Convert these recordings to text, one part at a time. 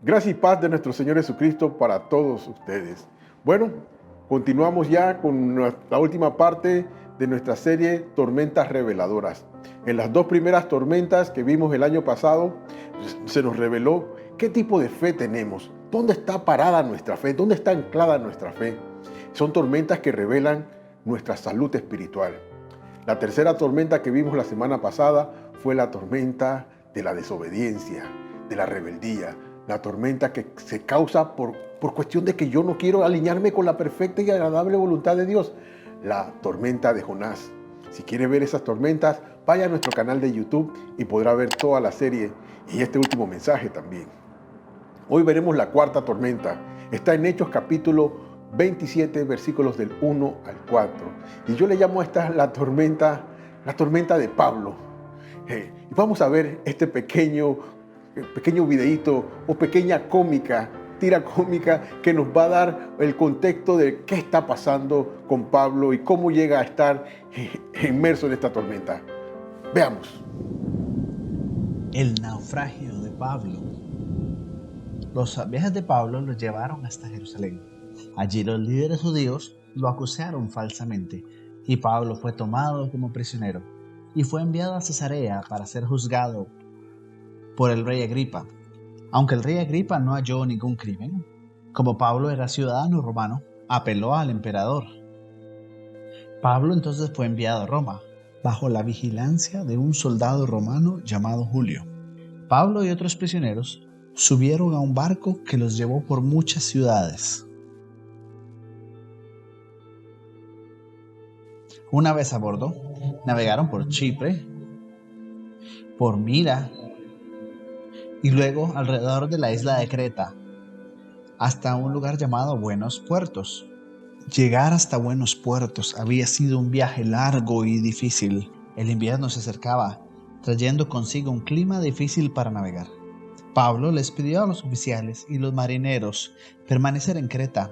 Gracia y paz de nuestro Señor Jesucristo para todos ustedes. Bueno, continuamos ya con la última parte de nuestra serie Tormentas Reveladoras. En las dos primeras tormentas que vimos el año pasado, se nos reveló qué tipo de fe tenemos, dónde está parada nuestra fe, dónde está anclada nuestra fe. Son tormentas que revelan nuestra salud espiritual. La tercera tormenta que vimos la semana pasada fue la tormenta de la desobediencia, de la rebeldía, la tormenta que se causa por cuestión de que yo no quiero alinearme con la perfecta y agradable voluntad de Dios. La tormenta de Jonás. Si quiere ver esas tormentas, vaya a nuestro canal de YouTube y podrá ver toda la serie y este último mensaje también. Hoy veremos la cuarta tormenta. Está en Hechos capítulo 27, versículos del 1 al 4. Y yo le llamo a esta la tormenta de Pablo. Y vamos a ver este pequeño videíto o pequeña tira cómica que nos va a dar el contexto de qué está pasando con Pablo y cómo llega a estar inmerso en esta tormenta. Veamos. El naufragio de Pablo. Los viajes de Pablo lo llevaron hasta Jerusalén. Allí los líderes judíos lo acusaron falsamente y Pablo fue tomado como prisionero y fue enviado a Cesarea para ser juzgado por el rey Agripa. Aunque el rey Agripa no halló ningún crimen, como Pablo era ciudadano romano, apeló al emperador. Pablo entonces fue enviado a Roma, bajo la vigilancia de un soldado romano llamado Julio. Pablo y otros prisioneros subieron a un barco que los llevó por muchas ciudades. Una vez a bordo, navegaron por Chipre, por Mira, y luego alrededor de la isla de Creta, hasta un lugar llamado Buenos Puertos. Llegar hasta Buenos Puertos había sido un viaje largo y difícil. El invierno se acercaba, trayendo consigo un clima difícil para navegar. Pablo les pidió a los oficiales y los marineros permanecer en Creta,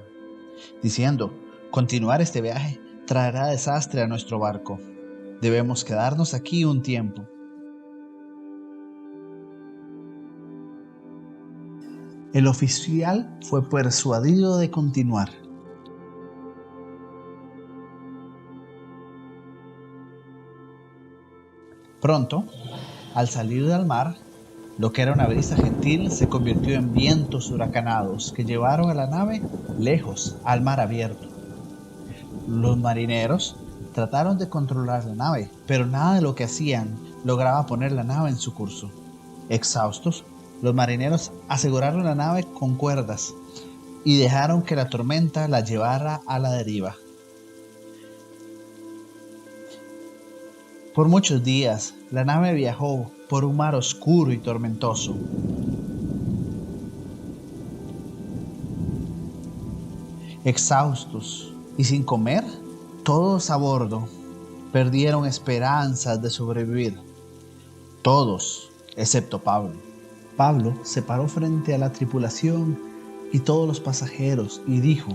diciendo: continuar este viaje traerá desastre a nuestro barco. Debemos quedarnos aquí un tiempo. El oficial fue persuadido de continuar. Pronto, al salir del mar, lo que era una brisa gentil se convirtió en vientos huracanados que llevaron a la nave lejos, al mar abierto. Los marineros trataron de controlar la nave, pero nada de lo que hacían lograba poner la nave en su curso. Exhaustos, los marineros aseguraron la nave con cuerdas y dejaron que la tormenta la llevara a la deriva. Por muchos días, la nave viajó por un mar oscuro y tormentoso. Exhaustos y sin comer, todos a bordo perdieron esperanzas de sobrevivir. Todos, excepto Pablo. Pablo se paró frente a la tripulación y todos los pasajeros y dijo: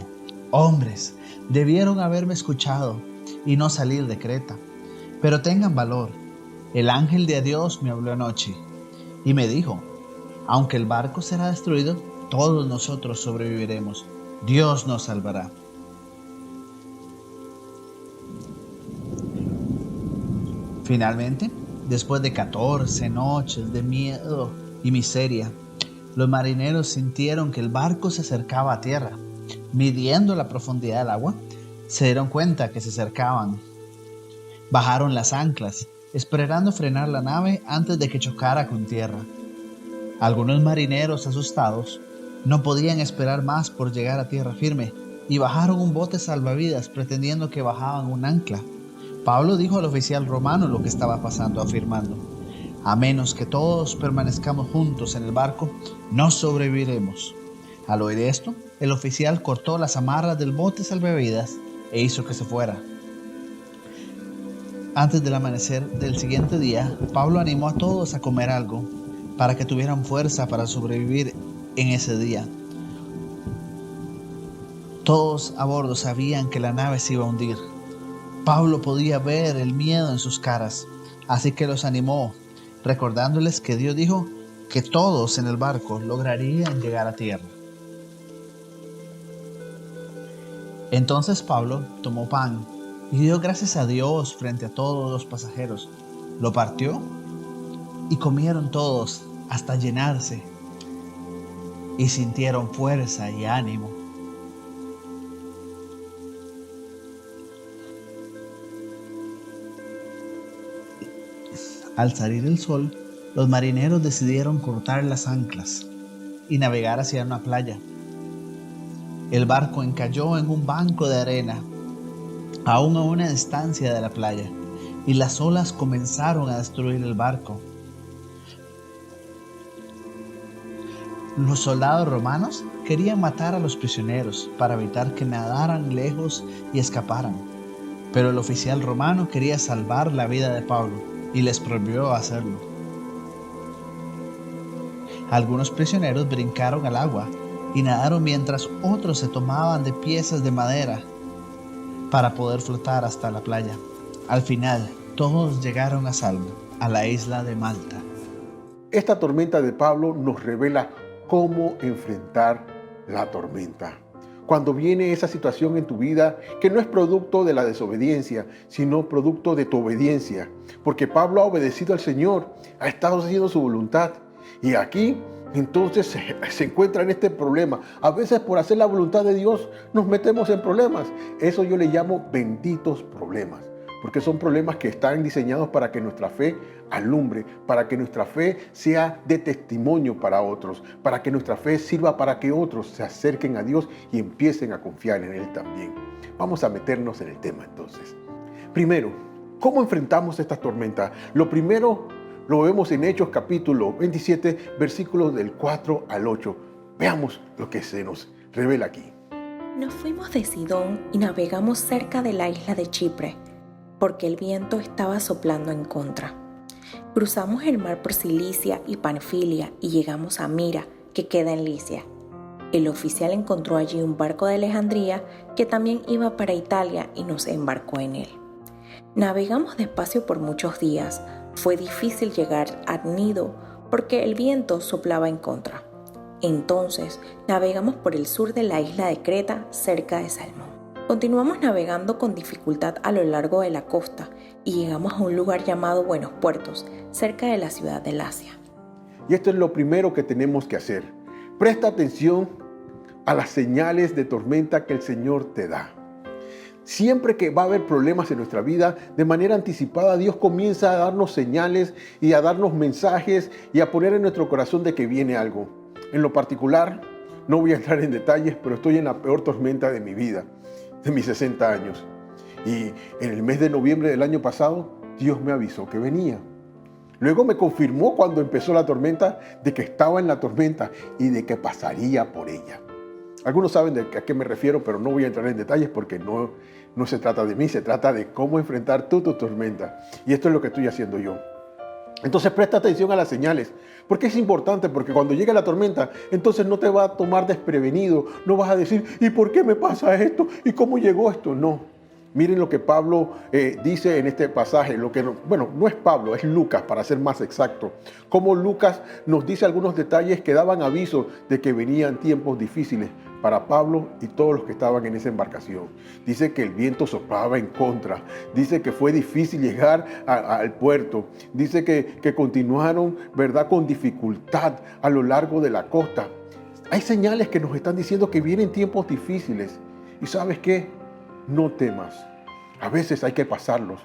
hombres, debieron haberme escuchado y no salir de Creta. Pero tengan valor. El ángel de Dios me habló anoche y me dijo: aunque el barco será destruido, todos nosotros sobreviviremos. Dios nos salvará. Finalmente, después de 14 noches de miedo y miseria, los marineros sintieron que el barco se acercaba a tierra. Midiendo la profundidad del agua, se dieron cuenta que se acercaban. Bajaron las anclas, esperando frenar la nave antes de que chocara con tierra. Algunos marineros asustados no podían esperar más por llegar a tierra firme y bajaron un bote salvavidas pretendiendo que bajaban un ancla. Pablo dijo al oficial romano lo que estaba pasando, afirmando: a menos que todos permanezcamos juntos en el barco, no sobreviviremos. Al oír esto, el oficial cortó las amarras del bote salvavidas e hizo que se fuera. Antes del amanecer del siguiente día, Pablo animó a todos a comer algo para que tuvieran fuerza para sobrevivir en ese día. Todos a bordo sabían que la nave se iba a hundir. Pablo podía ver el miedo en sus caras, así que los animó, recordándoles que Dios dijo que todos en el barco lograrían llegar a tierra. Entonces Pablo tomó pan y dio gracias a Dios frente a todos los pasajeros. Lo partió y comieron todos hasta llenarse y sintieron fuerza y ánimo. Al salir el sol, los marineros decidieron cortar las anclas y navegar hacia una playa. El barco encalló en un banco de arena, aún a una distancia de la playa, y las olas comenzaron a destruir el barco. Los soldados romanos querían matar a los prisioneros para evitar que nadaran lejos y escaparan, pero el oficial romano quería salvar la vida de Pablo y les prohibió hacerlo. Algunos prisioneros brincaron al agua y nadaron mientras otros se tomaban de piezas de madera para poder flotar hasta la playa. Al final, todos llegaron a salvo a la isla de Malta. Esta tormenta de Pablo nos revela cómo enfrentar la tormenta. Cuando viene esa situación en tu vida que no es producto de la desobediencia, sino producto de tu obediencia. Porque Pablo ha obedecido al Señor, ha estado haciendo su voluntad. Y aquí entonces se encuentra en este problema. A veces por hacer la voluntad de Dios nos metemos en problemas. Eso yo le llamo benditos problemas. Porque son problemas que están diseñados para que nuestra fe alumbre, para que nuestra fe sea de testimonio para otros, para que nuestra fe sirva para que otros se acerquen a Dios y empiecen a confiar en Él también. Vamos a meternos en el tema entonces. Primero, ¿cómo enfrentamos estas tormentas? Lo primero lo vemos en Hechos capítulo 27, versículos del 4 al 8. Veamos lo que se nos revela aquí. Nos fuimos de Sidón y navegamos cerca de la isla de Chipre, porque el viento estaba soplando en contra. Cruzamos el mar por Cilicia y Panfilia y llegamos a Mira, que queda en Licia. El oficial encontró allí un barco de Alejandría que también iba para Italia y nos embarcó en él. Navegamos despacio por muchos días. Fue difícil llegar a Gnido porque el viento soplaba en contra. Entonces navegamos por el sur de la isla de Creta, cerca de Salmón. Continuamos navegando con dificultad a lo largo de la costa y llegamos a un lugar llamado Buenos Puertos, cerca de la ciudad de Lasea. Y esto es lo primero que tenemos que hacer. Presta atención a las señales de tormenta que el Señor te da. Siempre que va a haber problemas en nuestra vida, de manera anticipada, Dios comienza a darnos señales y a darnos mensajes y a poner en nuestro corazón de que viene algo. En lo particular, no voy a entrar en detalles, pero estoy en la peor tormenta de mi vida, de mis 60 años. Y en el mes de noviembre del año pasado, Dios me avisó que venía. Luego me confirmó cuando empezó la tormenta de que estaba en la tormenta y de que pasaría por ella. Algunos saben a qué me refiero, pero no voy a entrar en detalles porque no se trata de mí, se trata de cómo enfrentar tu tormenta. Y esto es lo que estoy haciendo yo. Entonces presta atención a las señales, porque es importante, porque cuando llegue la tormenta, entonces no te va a tomar desprevenido, no vas a decir, ¿y por qué me pasa esto? ¿Y cómo llegó esto? No. Miren lo que Pablo dice en este pasaje, no es Pablo, es Lucas, para ser más exacto. Como Lucas nos dice algunos detalles que daban aviso de que venían tiempos difíciles para Pablo y todos los que estaban en esa embarcación. Dice que el viento soplaba en contra, dice que fue difícil llegar al puerto, dice que continuaron, ¿verdad?, con dificultad a lo largo de la costa. Hay señales que nos están diciendo que vienen tiempos difíciles. ¿Y sabes qué? No temas. A veces hay que pasarlos.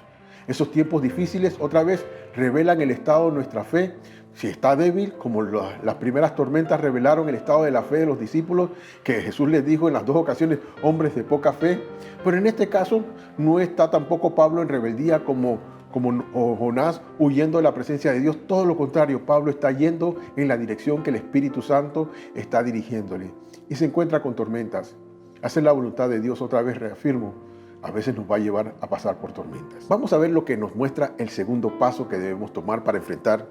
Esos tiempos difíciles otra vez revelan el estado de nuestra fe. Si está débil, como las primeras tormentas revelaron el estado de la fe de los discípulos, que Jesús les dijo en las dos ocasiones, hombres de poca fe. Pero en este caso no está tampoco Pablo en rebeldía como Jonás huyendo de la presencia de Dios. Todo lo contrario, Pablo está yendo en la dirección que el Espíritu Santo está dirigiéndole. Y se encuentra con tormentas. Hacer la voluntad de Dios, otra vez reafirmo, a veces nos va a llevar a pasar por tormentas. Vamos a ver lo que nos muestra el segundo paso que debemos tomar para enfrentar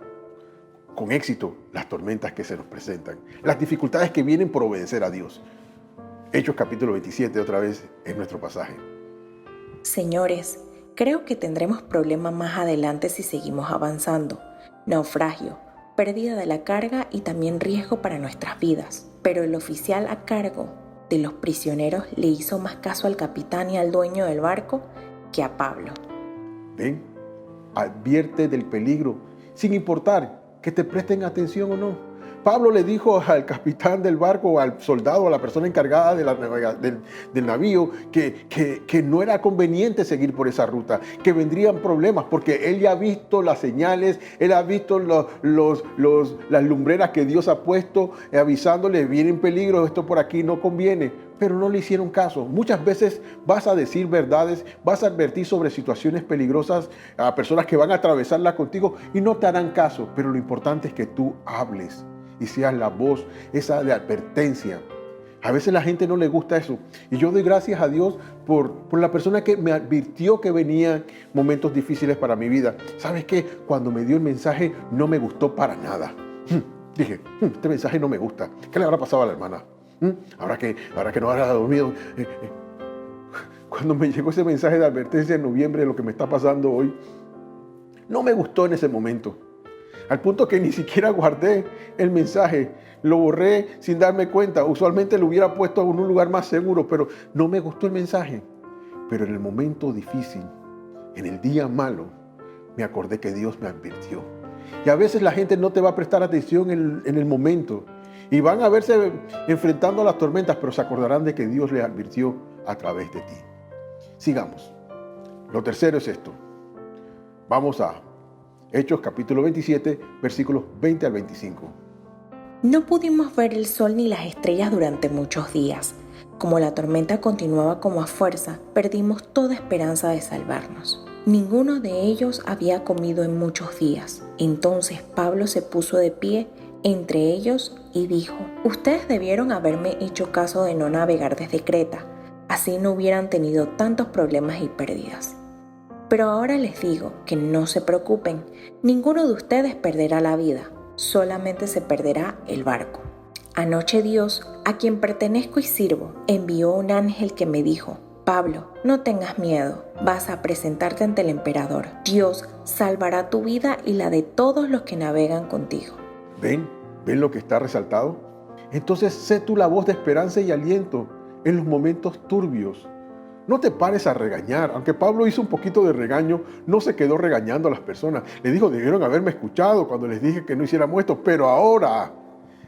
con éxito las tormentas que se nos presentan, las dificultades que vienen por obedecer a Dios. Hechos capítulo 27, otra vez en nuestro pasaje. Señores, creo que tendremos problemas más adelante si seguimos avanzando. Naufragio, pérdida de la carga y también riesgo para nuestras vidas. Pero el oficial a cargo de los prisioneros le hizo más caso al capitán y al dueño del barco que a Pablo. Ven, advierte del peligro, sin importar que te presten atención o no. Pablo le dijo al capitán del barco, al soldado, a la persona encargada del navío, que no era conveniente seguir por esa ruta, que vendrían problemas, porque él ya ha visto las señales, él ha visto las lumbreras que Dios ha puesto, avisándole, viene en peligro, esto por aquí no conviene. Pero no le hicieron caso. Muchas veces vas a decir verdades, vas a advertir sobre situaciones peligrosas a personas que van a atravesarla contigo y no te harán caso. Pero lo importante es que tú hables y seas la voz esa de advertencia. A veces la gente no le gusta eso. Y yo doy gracias a Dios por la persona que me advirtió que venían momentos difíciles para mi vida. ¿Sabes qué? Cuando me dio el mensaje no me gustó para nada. Dije, este mensaje no me gusta. ¿Qué le habrá pasado a la hermana? Ahora que no habrá dormido. Cuando me llegó ese mensaje de advertencia en noviembre de lo que me está pasando hoy, no me gustó en ese momento. Al punto que ni siquiera guardé el mensaje. Lo borré sin darme cuenta. Usualmente lo hubiera puesto en un lugar más seguro, pero no me gustó el mensaje. Pero en el momento difícil, en el día malo, me acordé que Dios me advirtió. Y a veces la gente no te va a prestar atención en el momento. Y van a verse enfrentando a las tormentas, pero se acordarán de que Dios les advirtió a través de ti. Sigamos. Lo tercero es esto. Vamos a Hechos capítulo 27, versículos 20 al 25. No pudimos ver el sol ni las estrellas durante muchos días. Como la tormenta continuaba como a fuerza, perdimos toda esperanza de salvarnos. Ninguno de ellos había comido en muchos días. Entonces Pablo se puso de pie entre ellos y dijo: ustedes debieron haberme hecho caso de no navegar desde Creta, así no hubieran tenido tantos problemas y pérdidas. Pero ahora les digo que no se preocupen, ninguno de ustedes perderá la vida, solamente se perderá el barco. Anoche Dios, a quien pertenezco y sirvo, envió un ángel que me dijo: Pablo, no tengas miedo, vas a presentarte ante el emperador. Dios salvará tu vida y la de todos los que navegan contigo. ¿Ven lo que está resaltado? Entonces sé tú la voz de esperanza y aliento en los momentos turbios. No te pares a regañar. Aunque Pablo hizo un poquito de regaño, no se quedó regañando a las personas. Le dijo, debieron haberme escuchado cuando les dije que no hiciéramos esto, pero ahora.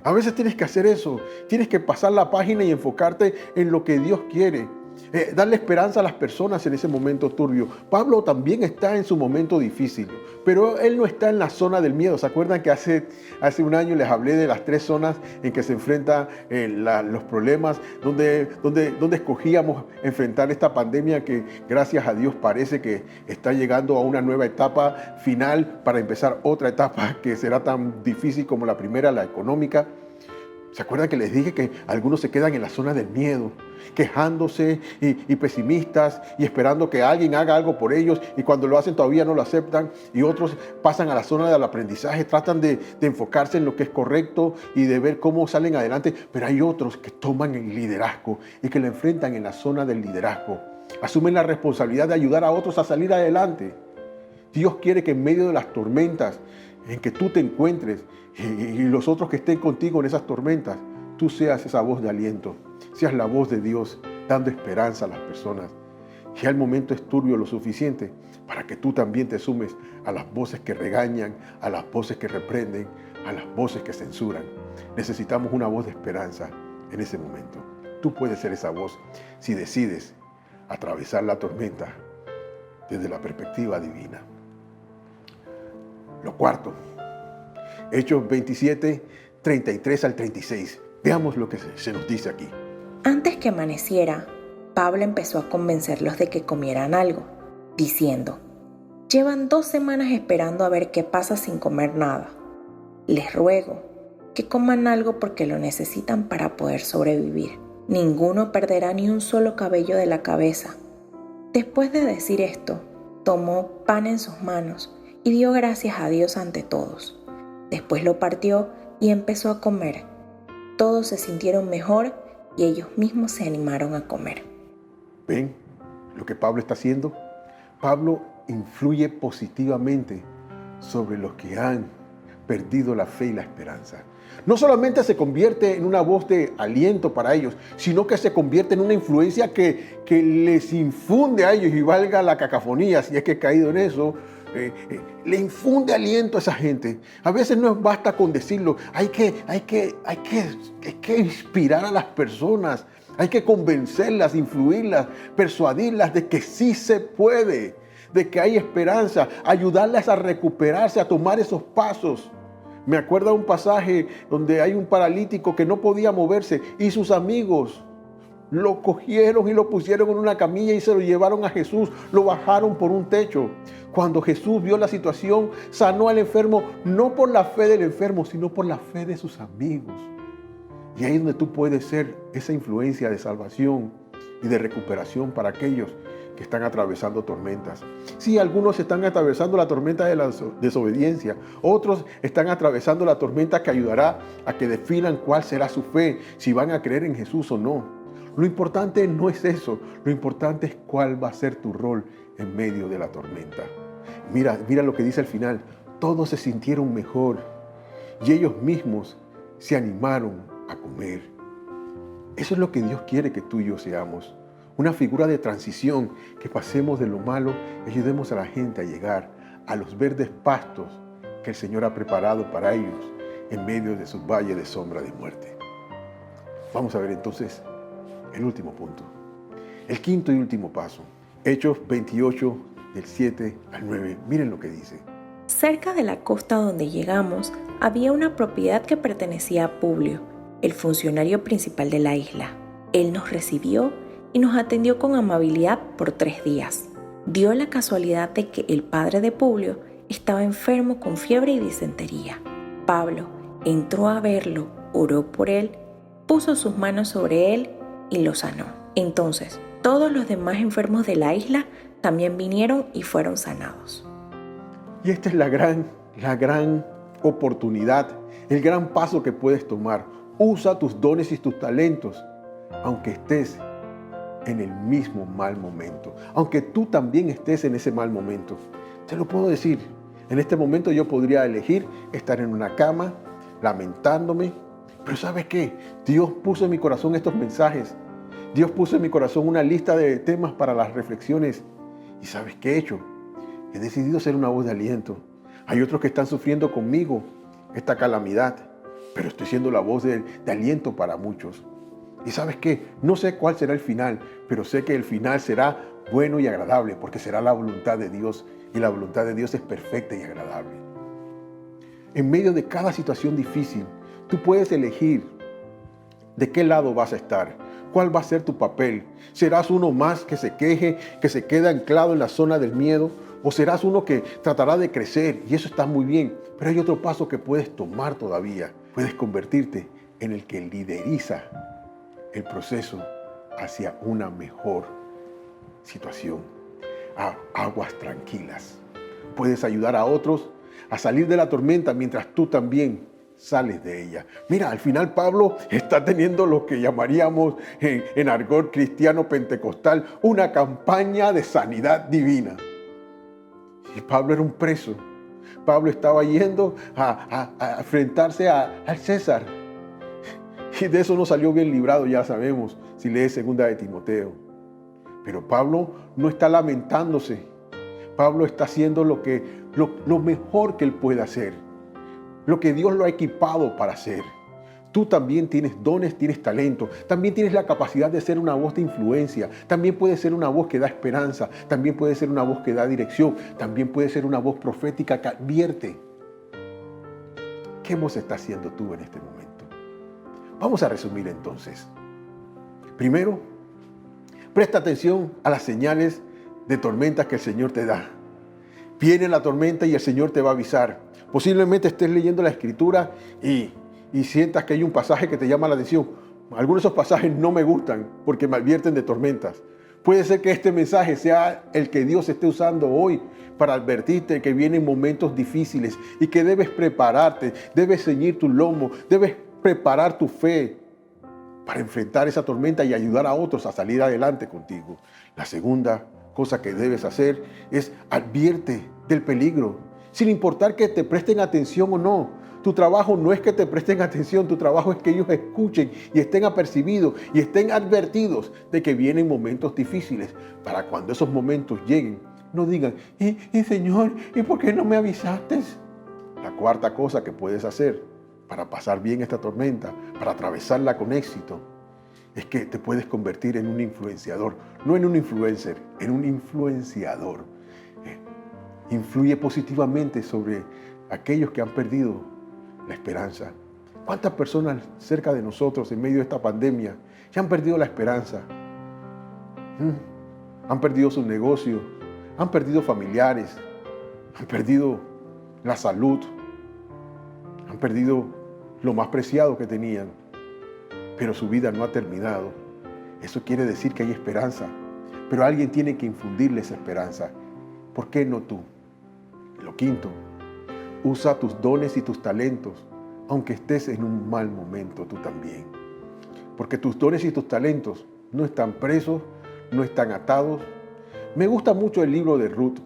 A veces tienes que hacer eso. Tienes que pasar la página y enfocarte en lo que Dios quiere. Darle esperanza a las personas en ese momento turbio. Pablo también está en su momento difícil, pero él no está en la zona del miedo. ¿Se acuerdan que hace un año les hablé de las 3 zonas en que se enfrentan los problemas, donde escogíamos enfrentar esta pandemia que gracias a Dios parece que está llegando a una nueva etapa final para empezar otra etapa que será tan difícil como la primera, la económica? ¿Se acuerdan que les dije que algunos se quedan en la zona del miedo, quejándose y pesimistas y esperando que alguien haga algo por ellos, y cuando lo hacen todavía no lo aceptan? Y otros pasan a la zona del aprendizaje, tratan de enfocarse en lo que es correcto y de ver cómo salen adelante, pero hay otros que toman el liderazgo y que lo enfrentan en la zona del liderazgo. Asumen la responsabilidad de ayudar a otros a salir adelante. Dios quiere que en medio de las tormentas en que tú te encuentres y los otros que estén contigo en esas tormentas, tú seas esa voz de aliento, seas la voz de Dios dando esperanza a las personas. Ya el momento es turbio lo suficiente para que tú también te sumes a las voces que regañan, a las voces que reprenden, a las voces que censuran. Necesitamos una voz de esperanza en ese momento. Tú puedes ser esa voz si decides atravesar la tormenta desde la perspectiva divina. Lo cuarto, Hechos 27, 33 al 36. Veamos lo que se nos dice aquí. Antes que amaneciera, Pablo empezó a convencerlos de que comieran algo, diciendo: llevan 2 semanas esperando a ver qué pasa sin comer nada. Les ruego que coman algo porque lo necesitan para poder sobrevivir. Ninguno perderá ni un solo cabello de la cabeza. Después de decir esto, tomó pan en sus manos y dio gracias a Dios ante todos. Después lo partió y empezó a comer. Todos se sintieron mejor y ellos mismos se animaron a comer. ¿Ven lo que Pablo está haciendo? Pablo influye positivamente sobre los que han perdido la fe y la esperanza. No solamente se convierte en una voz de aliento para ellos, sino que se convierte en una influencia que les infunde a ellos, y valga la cacofonía si es que he caído en eso, le infunde aliento a esa gente. A veces no basta con decirlo, hay que inspirar a las personas, hay que convencerlas, influirlas, persuadirlas de que sí se puede, de que hay esperanza, ayudarlas a recuperarse, a tomar esos pasos. Me acuerdo de un pasaje donde hay un paralítico que no podía moverse y sus amigos lo cogieron y lo pusieron en una camilla y se lo llevaron a Jesús, lo bajaron por un techo. Cuando Jesús vio la situación, sanó al enfermo, no por la fe del enfermo, sino por la fe de sus amigos. Y ahí es donde tú puedes ser esa influencia de salvación y de recuperación para aquellos que están atravesando tormentas. Sí, algunos están atravesando la tormenta de la desobediencia, otros están atravesando la tormenta que ayudará a que definan cuál será su fe, si van a creer en Jesús o no. Lo importante no es eso, lo importante es cuál va a ser tu rol en medio de la tormenta. Mira lo que dice al final, todos se sintieron mejor y ellos mismos se animaron a comer. Eso es lo que Dios quiere que tú y yo seamos. Una figura de transición, que pasemos de lo malo y ayudemos a la gente a llegar a los verdes pastos que el Señor ha preparado para ellos en medio de sus valles de sombra de muerte. Vamos a ver entonces el último punto, el quinto y último paso. Hechos 28, del 7 al 9. Miren lo que dice. Cerca de la costa donde llegamos había una propiedad que pertenecía a Publio, el funcionario principal de la isla. Él nos recibió y nos atendió con amabilidad por 3 días. Dio la casualidad de que el padre de Publio estaba enfermo con fiebre y disentería. Pablo entró a verlo, oró por él, puso sus manos sobre él y lo sanó. Entonces, todos los demás enfermos de la isla también vinieron y fueron sanados. Y esta es la gran oportunidad, el gran paso que puedes tomar. Usa tus dones y tus talentos, aunque estés en el mismo mal momento, aunque tú también estés en ese mal momento. Te lo puedo decir, en este momento yo podría elegir estar en una cama, lamentándome, pero ¿sabes qué? Dios puso en mi corazón estos mensajes. Dios puso en mi corazón una lista de temas para las reflexiones. ¿Y sabes qué he hecho? He decidido ser una voz de aliento. Hay otros que están sufriendo conmigo esta calamidad, pero estoy siendo la voz de aliento para muchos. ¿Y sabes qué? No sé cuál será el final, pero sé que el final será bueno y agradable, porque será la voluntad de Dios, y la voluntad de Dios es perfecta y agradable. En medio de cada situación difícil, tú puedes elegir de qué lado vas a estar, cuál va a ser tu papel. ¿Serás uno más que se queje, que se queda anclado en la zona del miedo? ¿O serás uno que tratará de crecer? Y eso está muy bien, pero hay otro paso que puedes tomar todavía. Puedes convertirte en el que lideriza el proceso hacia una mejor situación, a aguas tranquilas. Puedes ayudar a otros a salir de la tormenta mientras tú también sales de ella. Mira, al final Pablo está teniendo lo que llamaríamos en argot cristiano pentecostal una campaña de sanidad divina. Y Pablo era un preso. Pablo estaba yendo a enfrentarse al César. Y de eso no salió bien librado, ya sabemos, si lees 2 de Timoteo. Pero Pablo no está lamentándose. Pablo está haciendo lo mejor que él puede hacer. Lo que Dios lo ha equipado para hacer. Tú también tienes dones, tienes talento. También tienes la capacidad de ser una voz de influencia. También puedes ser una voz que da esperanza. También puedes ser una voz que da dirección. También puedes ser una voz profética que advierte. ¿Qué voz estás haciendo tú en este momento? Vamos a resumir entonces. Primero, presta atención a las señales de tormentas que el Señor te da. Viene la tormenta y el Señor te va a avisar. Posiblemente estés leyendo la Escritura y sientas que hay un pasaje que te llama la atención. Algunos de esos pasajes no me gustan porque me advierten de tormentas. Puede ser que este mensaje sea el que Dios esté usando hoy para advertirte que vienen momentos difíciles y que debes prepararte, debes ceñir tu lomo, debes preparar tu fe para enfrentar esa tormenta y ayudar a otros a salir adelante contigo. La segunda cosa que debes hacer es advierte del peligro, sin importar que te presten atención o no. Tu trabajo no es que te presten atención, tu trabajo es que ellos escuchen y estén apercibidos y estén advertidos de que vienen momentos difíciles, para cuando esos momentos lleguen, no digan, Señor, ¿y por qué no me avisaste? La cuarta cosa que puedes hacer para pasar bien esta tormenta, para atravesarla con éxito, es que te puedes convertir en un influenciador, no en un influencer, en un influenciador. Influye positivamente sobre aquellos que han perdido la esperanza. ¿Cuántas personas cerca de nosotros en medio de esta pandemia ya han perdido la esperanza? Han perdido su negocio, han perdido familiares, han perdido la salud, han perdido lo más preciado que tenían, pero su vida no ha terminado. Eso quiere decir que hay esperanza, pero alguien tiene que infundirle esa esperanza. ¿Por qué no tú? Lo quinto, usa tus dones y tus talentos, aunque estés en un mal momento tú también. Porque tus dones y tus talentos no están presos, no están atados. Me gusta mucho el libro de Ruth.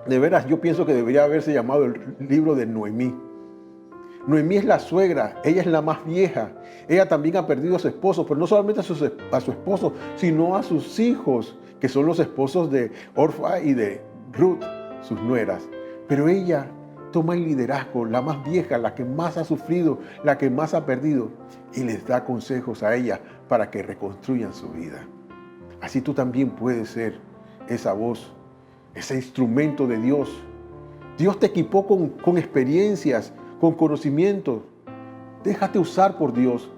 De veras, yo pienso que debería haberse llamado el libro de Noemí. Noemí es la suegra, ella es la más vieja. Ella también ha perdido a su esposo, pero no solamente a su esposo, sino a sus hijos, que son los esposos de Orfa y de Ruth, sus nueras. Pero ella toma el liderazgo, la más vieja, la que más ha sufrido, la que más ha perdido, y les da consejos a ella para que reconstruyan su vida. Así tú también puedes ser esa voz, ese instrumento de Dios. Dios te equipó con experiencias, con conocimientos. Déjate usar por Dios.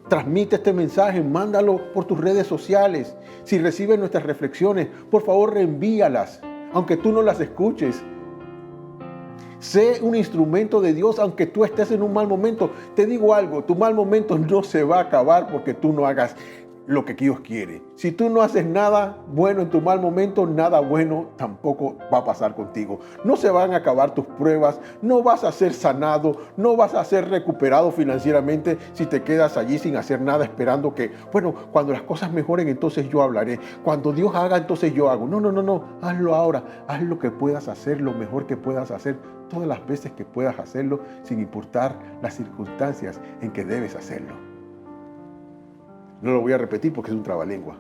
Transmite este mensaje, mándalo por tus redes sociales. Si recibes nuestras reflexiones, por favor reenvíalas, aunque tú no las escuches. Sé un instrumento de Dios, aunque tú estés en un mal momento. Te digo algo, tu mal momento no se va a acabar porque tú no hagas lo que Dios quiere. Si tú no haces nada bueno en tu mal momento, nada bueno tampoco va a pasar contigo. No se van a acabar tus pruebas, no vas a ser sanado, no vas a ser recuperado financieramente si te quedas allí sin hacer nada esperando que, bueno, cuando las cosas mejoren entonces yo hablaré. Cuando Dios haga entonces yo hago. No, hazlo ahora, haz lo que puedas hacer, lo mejor que puedas hacer, todas las veces que puedas hacerlo, sin importar las circunstancias en que debes hacerlo. No lo voy a repetir porque es un trabalengua.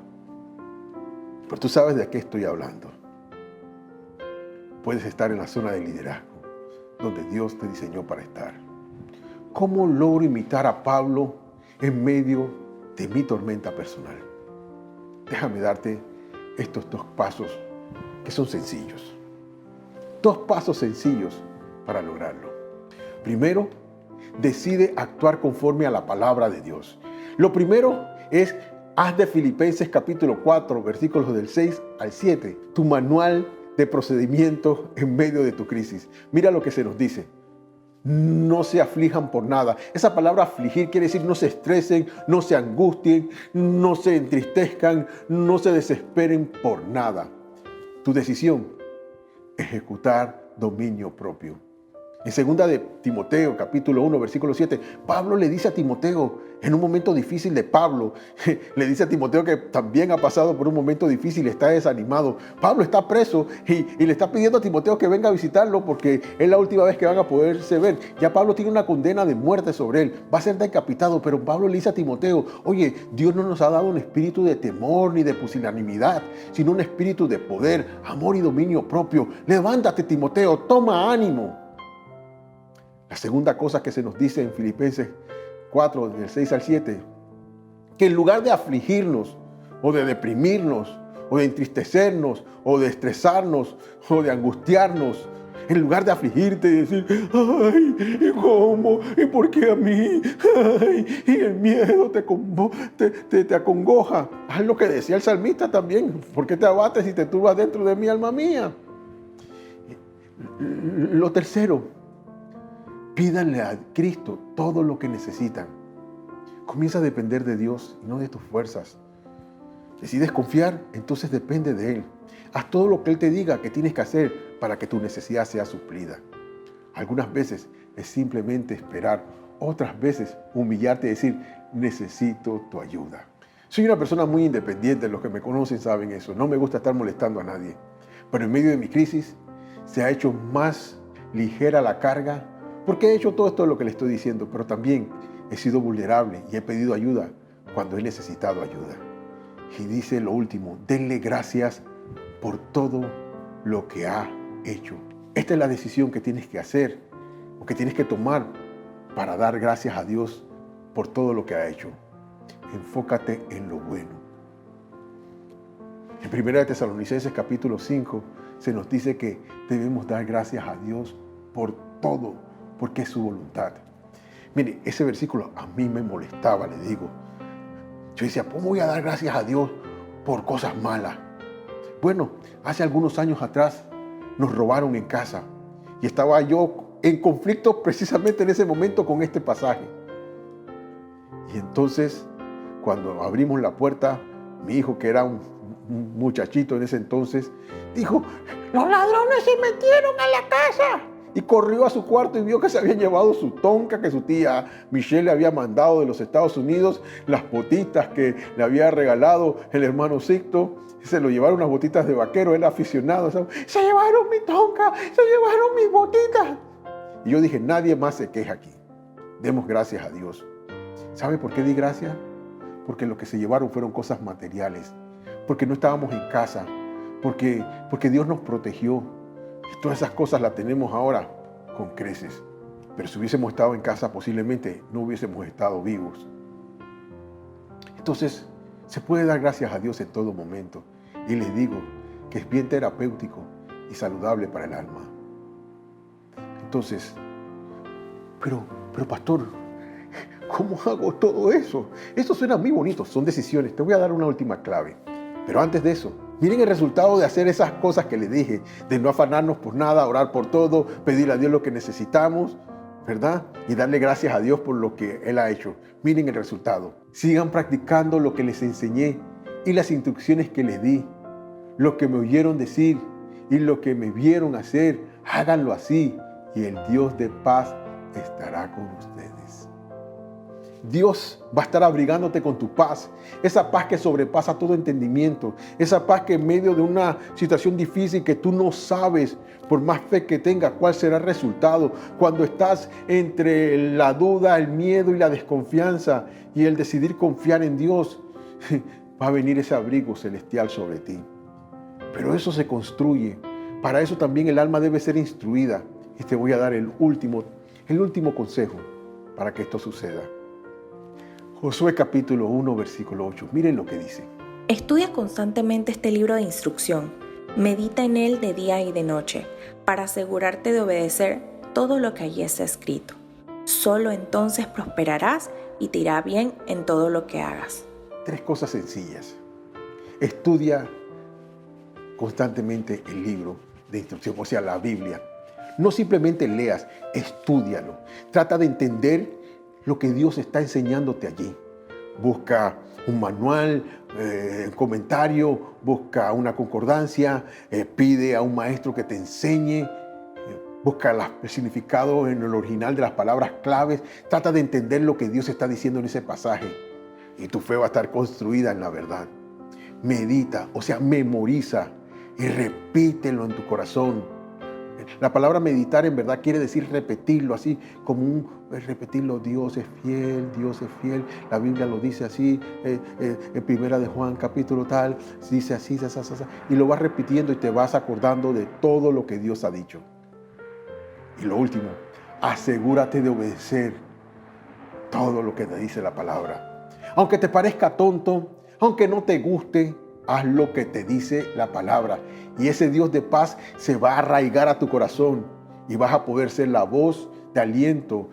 Pero tú sabes de qué estoy hablando. Puedes estar en la zona de liderazgo, donde Dios te diseñó para estar. ¿Cómo logro imitar a Pablo en medio de mi tormenta personal? Déjame darte estos 2 pasos que son sencillos. 2 pasos sencillos para lograrlo. Primero, decide actuar conforme a la palabra de Dios. Lo primero es, haz de Filipenses capítulo 4, versículos del 6 al 7, tu manual de procedimiento en medio de tu crisis. Mira lo que se nos dice. No se aflijan por nada. Esa palabra afligir quiere decir no se estresen, no se angustien, no se entristezcan, no se desesperen por nada. Tu decisión, ejecutar dominio propio. En 2 de Timoteo, capítulo 1, versículo 7, Pablo le dice a Timoteo, en un momento difícil de Pablo, le dice a Timoteo que también ha pasado por un momento difícil, está desanimado. Pablo está preso y le está pidiendo a Timoteo que venga a visitarlo porque es la última vez que van a poderse ver. Ya Pablo tiene una condena de muerte sobre él, va a ser decapitado, pero Pablo le dice a Timoteo, oye, Dios no nos ha dado un espíritu de temor ni de pusilanimidad, sino un espíritu de poder, amor y dominio propio. Levántate, Timoteo, toma ánimo. La segunda cosa que se nos dice en Filipenses 4, del 6 al 7, que en lugar de afligirnos o de deprimirnos o de entristecernos o de estresarnos o de angustiarnos, en lugar de afligirte y decir, ay, ¿y cómo? ¿Y por qué a mí? Ay, y el miedo te acongoja. Haz lo que decía el salmista también. ¿Por qué te abates y te turbas dentro de mí, alma mía? Lo tercero, pídanle a Cristo todo lo que necesitan. Comienza a depender de Dios y no de tus fuerzas. Decides confiar, entonces depende de Él. Haz todo lo que Él te diga que tienes que hacer para que tu necesidad sea suplida. Algunas veces es simplemente esperar, otras veces humillarte y decir, necesito tu ayuda. Soy una persona muy independiente, los que me conocen saben eso. No me gusta estar molestando a nadie. Pero en medio de mi crisis se ha hecho más ligera la carga Porque he hecho todo esto de lo que le estoy diciendo, pero también he sido vulnerable y he pedido ayuda cuando he necesitado ayuda. Y dice lo último, denle gracias por todo lo que ha hecho. Esta es la decisión que tienes que hacer o que tienes que tomar para dar gracias a Dios por todo lo que ha hecho. Enfócate en lo bueno. En 1 de Tesalonicenses capítulo 5 se nos dice que debemos dar gracias a Dios por todo, porque es su voluntad. Mire, ese versículo a mí me molestaba, le digo. Yo decía, ¿cómo voy a dar gracias a Dios por cosas malas? Bueno, hace algunos años atrás nos robaron en casa y estaba yo en conflicto precisamente en ese momento con este pasaje. Y entonces, cuando abrimos la puerta, mi hijo, que era un muchachito en ese entonces, dijo, los ladrones se metieron a la casa. Y corrió a su cuarto y vio que se habían llevado su tonka que su tía Michelle le había mandado de los Estados Unidos, las botitas que le había regalado el hermano Sixto. Se lo llevaron unas botitas de vaquero, él aficionado. ¿Sabes? Se llevaron mi tonka, se llevaron mis botitas. Y yo dije, nadie más se queja aquí. Demos gracias a Dios. ¿Sabe por qué di gracias? Porque lo que se llevaron fueron cosas materiales. Porque no estábamos en casa. Porque Dios nos protegió. Todas esas cosas las tenemos ahora con creces. Pero si hubiésemos estado en casa, posiblemente no hubiésemos estado vivos. Entonces, se puede dar gracias a Dios en todo momento. Y les digo que es bien terapéutico y saludable para el alma. Entonces, pero pastor, ¿cómo hago todo eso? Eso suena muy bonito, son decisiones. Te voy a dar una última clave. Pero antes de eso, miren el resultado de hacer esas cosas que les dije, de no afanarnos por nada, orar por todo, pedirle a Dios lo que necesitamos, ¿verdad? Y darle gracias a Dios por lo que Él ha hecho. Miren el resultado. Sigan practicando lo que les enseñé y las instrucciones que les di, lo que me oyeron decir y lo que me vieron hacer. Háganlo así y el Dios de paz estará con ustedes. Dios va a estar abrigándote con tu paz, esa paz que sobrepasa todo entendimiento, esa paz que en medio de una situación difícil que tú no sabes, por más fe que tengas, cuál será el resultado, cuando estás entre la duda, el miedo y la desconfianza y el decidir confiar en Dios, va a venir ese abrigo celestial sobre ti. Pero eso se construye, para eso también el alma debe ser instruida. Y te voy a dar el último consejo para que esto suceda. Josué capítulo 1, versículo 8. Miren lo que dice. Estudia constantemente este libro de instrucción. Medita en él de día y de noche, para asegurarte de obedecer todo lo que allí está escrito. Solo entonces prosperarás y te irá bien en todo lo que hagas. 3 cosas sencillas. Estudia constantemente el libro de instrucción, o sea, la Biblia. No simplemente leas, estúdialo. Trata de entender lo que Dios está enseñándote allí. Busca un manual, un comentario, busca una concordancia, pide a un maestro que te enseñe, busca el significado en el original de las palabras claves. Trata de entender lo que Dios está diciendo en ese pasaje y tu fe va a estar construida en la verdad. Medita, o sea, memoriza y repítelo en tu corazón. La palabra meditar en verdad quiere decir repetirlo, así como repetirlo. Dios es fiel, Dios es fiel. La Biblia lo dice así, en 1 de Juan capítulo tal, dice así, y lo vas repitiendo y te vas acordando de todo lo que Dios ha dicho. Y lo último, asegúrate de obedecer todo lo que te dice la palabra. Aunque te parezca tonto, aunque no te guste, haz lo que te dice la palabra y ese Dios de paz se va a arraigar a tu corazón y vas a poder ser la voz de aliento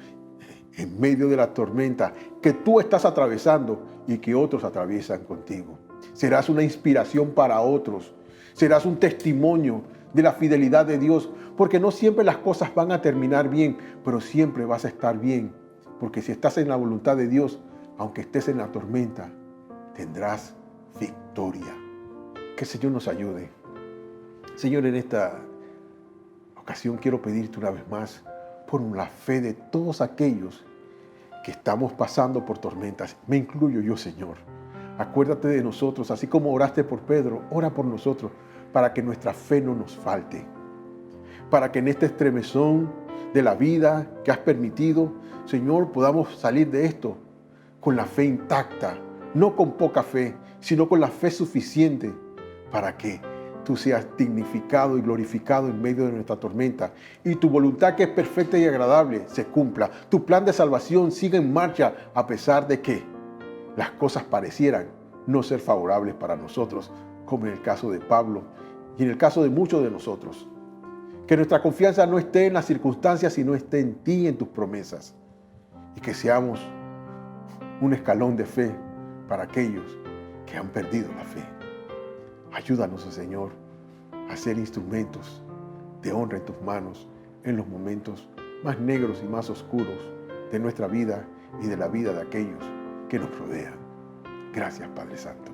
en medio de la tormenta que tú estás atravesando y que otros atraviesan contigo. Serás una inspiración para otros. Serás un testimonio de la fidelidad de Dios, porque no siempre las cosas van a terminar bien, pero siempre vas a estar bien, porque si estás en la voluntad de Dios, aunque estés en la tormenta, tendrás victoria. Que el Señor nos ayude. Señor, en esta ocasión quiero pedirte una vez más por la fe de todos aquellos que estamos pasando por tormentas. Me incluyo yo, Señor. Acuérdate de nosotros, así como oraste por Pedro, ora por nosotros para que nuestra fe no nos falte. Para que en este estremezón de la vida que has permitido, Señor, podamos salir de esto con la fe intacta, no con poca fe, sino con la fe suficiente para que tú seas dignificado y glorificado en medio de nuestra tormenta y tu voluntad, que es perfecta y agradable, se cumpla. Tu plan de salvación siga en marcha a pesar de que las cosas parecieran no ser favorables para nosotros, como en el caso de Pablo y en el caso de muchos de nosotros. Que nuestra confianza no esté en las circunstancias, sino esté en ti y en tus promesas. Y que seamos un escalón de fe para aquellos que han perdido la fe. Ayúdanos, Señor, a ser instrumentos de honra en tus manos en los momentos más negros y más oscuros de nuestra vida y de la vida de aquellos que nos rodean. Gracias, Padre Santo.